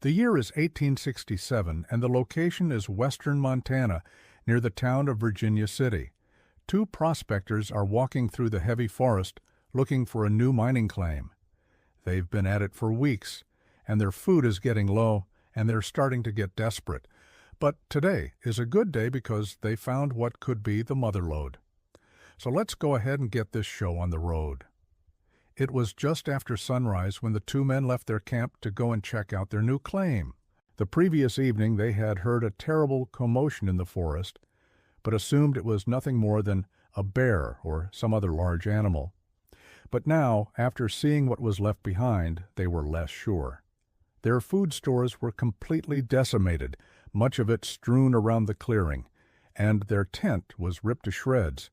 The year is 1867, and the location is western Montana, near the town of Virginia City. Two prospectors are walking through the heavy forest looking for a new mining claim. They've been at it for weeks, and their food is getting low, and they're starting to get desperate. But today is a good day because they found what could be the mother lode. So let's go ahead and get this show on the road. It was just after sunrise when the two men left their camp to go and check out their new claim. The previous evening they had heard a terrible commotion in the forest, but assumed it was nothing more than a bear or some other large animal. But now, after seeing what was left behind, they were less sure. Their food stores were completely decimated, much of it strewn around the clearing, and their tent was ripped to shreds,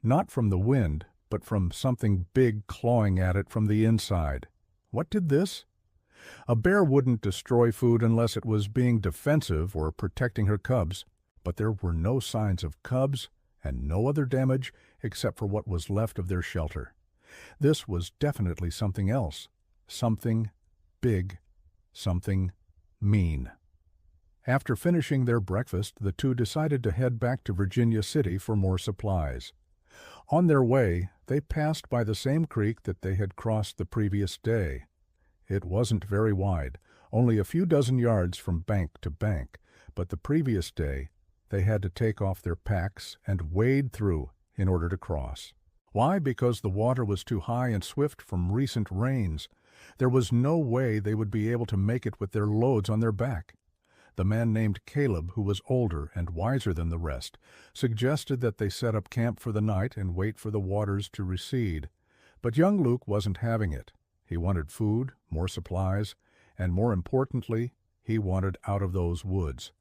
not from the wind, but from something big clawing at it from the inside. What did this? A bear wouldn't destroy food unless it was being defensive or protecting her cubs, but there were no signs of cubs and no other damage except for what was left of their shelter. This was definitely something else, something big, something mean. After finishing their breakfast, the two decided to head back to Virginia City for more supplies. On their way, they passed by the same creek that they had crossed the previous day. It wasn't very wide, only a few dozen yards from bank to bank, but the previous day they had to take off their packs and wade through in order to cross. Why? Because the water was too high and swift from recent rains. There was no way they would be able to make it with their loads on their back. The man named Caleb, who was older and wiser than the rest, suggested that they set up camp for the night and wait for the waters to recede. But young Luke wasn't having it. He wanted food, more supplies, and more importantly, he wanted out of those woods.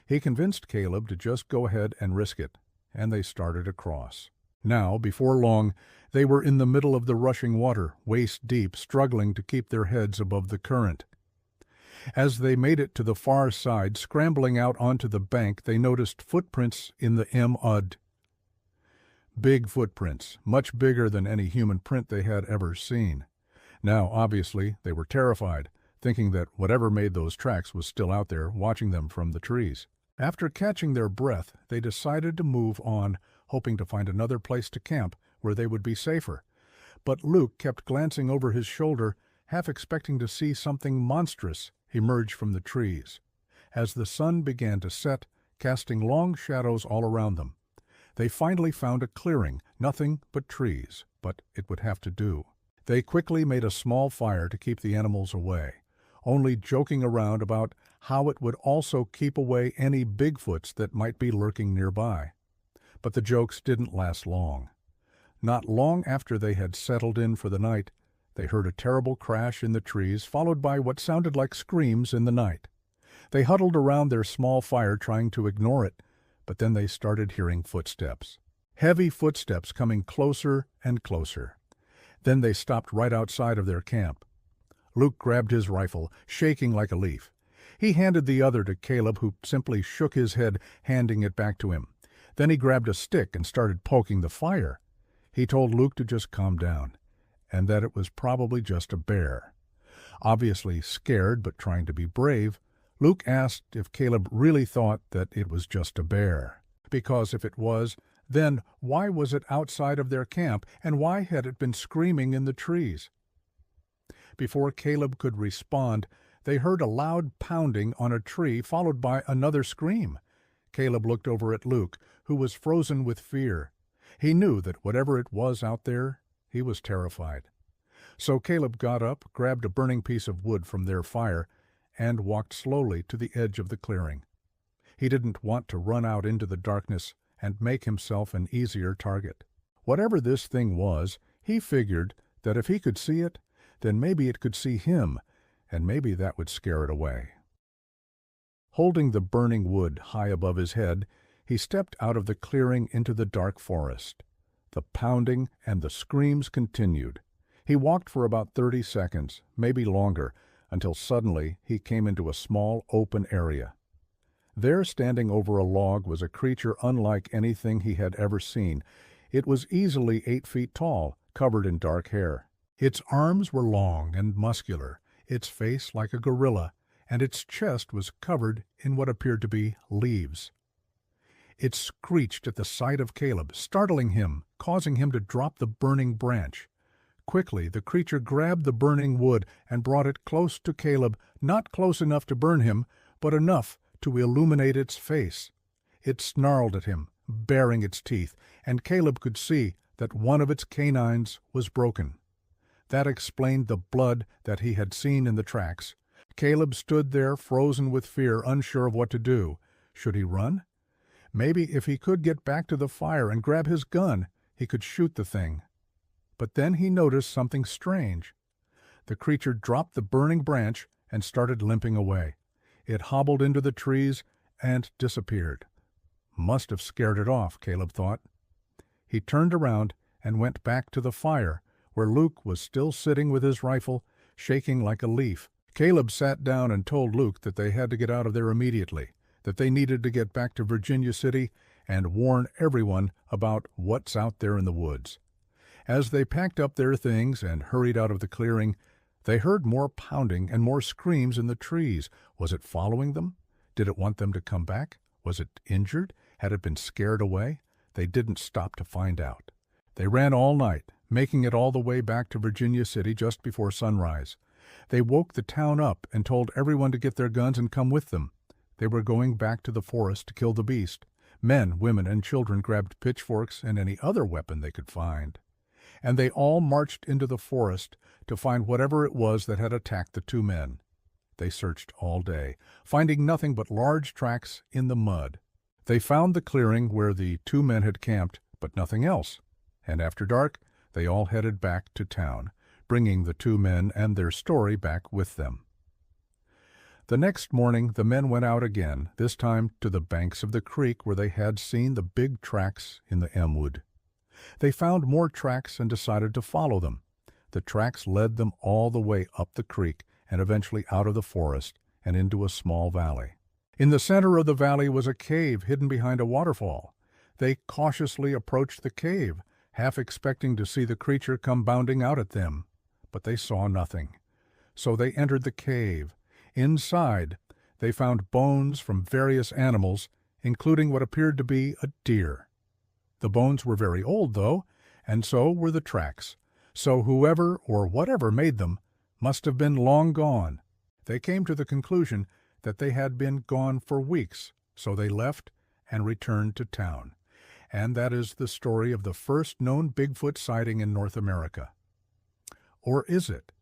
He convinced Caleb to just go ahead and risk it, and they started across. Now, before long, they were in the middle of the rushing water, waist deep, struggling to keep their heads above the current. As they made it to the far side, scrambling out onto the bank, they noticed footprints in the mud. Big footprints, much bigger than any human print they had ever seen. Now, obviously, they were terrified, thinking that whatever made those tracks was still out there, watching them from the trees. After catching their breath, they decided to move on, hoping to find another place to camp where they would be safer. But Luke kept glancing over his shoulder, half expecting to see something monstrous emerge from the trees. As the sun began to set, casting long shadows all around them, they finally found a clearing, nothing but trees, but it would have to do. They quickly made a small fire to keep the animals away, only joking around about how it would also keep away any Bigfoots that might be lurking nearby. But the jokes didn't last long. Not long after they had settled in for the night, they heard a terrible crash in the trees, followed by what sounded like screams in the night. They huddled around their small fire trying to ignore it, but then they started hearing footsteps. Heavy footsteps coming closer and closer. Then they stopped right outside of their camp. Luke grabbed his rifle, shaking like a leaf. He handed the other to Caleb, who simply shook his head, handing it back to him. Then he grabbed a stick and started poking the fire. He told Luke to just calm down, and that it was probably just a bear. Obviously scared but trying to be brave, Luke asked if Caleb really thought that it was just a bear. Because if it was, then why was it outside of their camp, and why had it been screaming in the trees? Before Caleb could respond, they heard a loud pounding on a tree, followed by another scream. Caleb looked over at Luke, who was frozen with fear. He knew that whatever it was out there, he was terrified. So Caleb got up, grabbed a burning piece of wood from their fire, and walked slowly to the edge of the clearing. He didn't want to run out into the darkness and make himself an easier target. Whatever this thing was, he figured that if he could see it, then maybe it could see him, and maybe that would scare it away. Holding the burning wood high above his head, he stepped out of the clearing into the dark forest. The pounding and the screams continued. He walked for about 30 seconds, maybe longer, until suddenly he came into a small open area. There, standing over a log, was a creature unlike anything he had ever seen. It was easily 8 feet tall, covered in dark hair. Its arms were long and muscular, its face like a gorilla, and its chest was covered in what appeared to be leaves. It screeched at the sight of Caleb, startling him, causing him to drop the burning branch. Quickly, the creature grabbed the burning wood and brought it close to Caleb, not close enough to burn him, but enough to illuminate its face. It snarled at him, baring its teeth, and Caleb could see that one of its canines was broken. That explained the blood that he had seen in the tracks. Caleb stood there frozen with fear, unsure of what to do. Should he run? Maybe if he could get back to the fire and grab his gun, he could shoot the thing. But then he noticed something strange. The creature dropped the burning branch and started limping away. It hobbled into the trees and disappeared. Must have scared it off, Caleb thought. He turned around and went back to the fire, where Luke was still sitting with his rifle, shaking like a leaf. Caleb sat down and told Luke that they had to get out of there immediately, that they needed to get back to Virginia City and warn everyone about what's out there in the woods. As they packed up their things and hurried out of the clearing, they heard more pounding and more screams in the trees. Was it following them? Did it want them to come back? Was it injured? Had it been scared away? They didn't stop to find out. They ran all night, making it all the way back to Virginia City just before sunrise. They woke the town up and told everyone to get their guns and come with them. They were going back to the forest to kill the beast. Men, women, and children grabbed pitchforks and any other weapon they could find. And they all marched into the forest to find whatever it was that had attacked the two men. They searched all day, finding nothing but large tracks in the mud. They found the clearing where the two men had camped, but nothing else. And after dark, they all headed back to town, bringing the two men and their story back with them. The next morning the men went out again, this time to the banks of the creek where they had seen the big tracks in the Elmwood. They found more tracks and decided to follow them. The tracks led them all the way up the creek and eventually out of the forest and into a small valley. In the center of the valley was a cave hidden behind a waterfall. They cautiously approached the cave, half expecting to see the creature come bounding out at them. But they saw nothing. So they entered the cave. Inside, they found bones from various animals, including what appeared to be a deer. The bones were very old, though, and so were the tracks. So whoever or whatever made them must have been long gone. They came to the conclusion that they had been gone for weeks, so they left and returned to town. And that is the story of the first known Bigfoot sighting in North America. Or is it?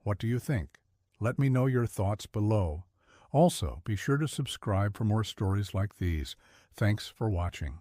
What do you think? Let me know your thoughts below. Also, be sure to subscribe for more stories like these. Thanks for watching.